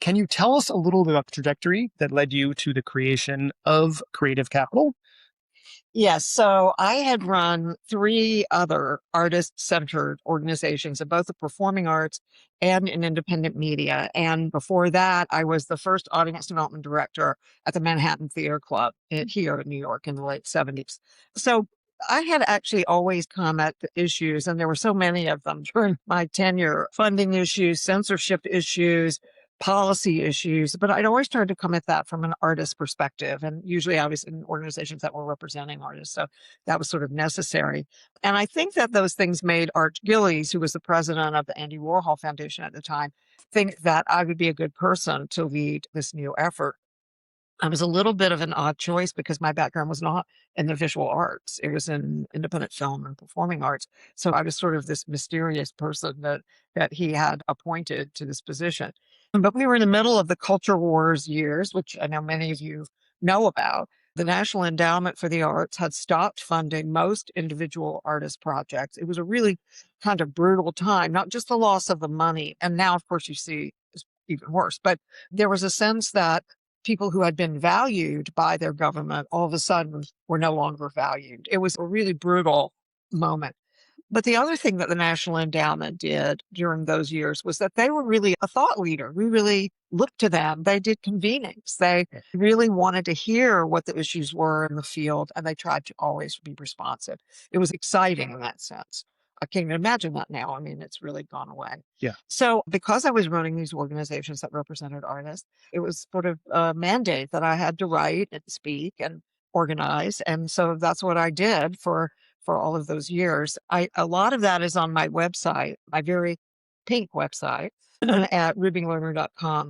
Can you tell us a little bit about the trajectory that led you to the creation of Creative Capital? Yes. So I had run three other artist-centered organizations in both the performing arts and in independent media. And before that, I was the first audience development director at the Manhattan Theater Club here in New York in the late 70s. So I had actually always come at the issues, and there were so many of them during my tenure, funding issues, censorship issues, policy issues, but I'd always tried to come at that from an artist perspective. And usually I was in organizations that were representing artists. So that was sort of necessary. And I think that those things made Art Gillies, who was the president of the Andy Warhol Foundation at the time, think that I would be a good person to lead this new effort. I was a little bit of an odd choice because my background was not in the visual arts. It was in independent film and performing arts. So I was sort of this mysterious person that he had appointed to this position. But we were in the middle of the culture wars years, which I know many of you know about. The National Endowment for the Arts had stopped funding most individual artist projects. It was a really kind of brutal time, not just the loss of the money. And now, of course, you see it's even worse, but there was a sense that people who had been valued by their government all of a sudden were no longer valued. It was a really brutal moment. But the other thing that the National Endowment did during those years was that they were really a thought leader. We really looked to them. They did convenings. They really wanted to hear what the issues were in the field, and they tried to always be responsive. It was exciting in that sense. I can't even imagine that now. I mean, it's really gone away. Yeah. So, because I was running these organizations that represented artists, it was sort of a mandate that I had to write and speak and organize. And so that's what I did for all of those years. A lot of that is on my website, my very pink website at rubylerner.com.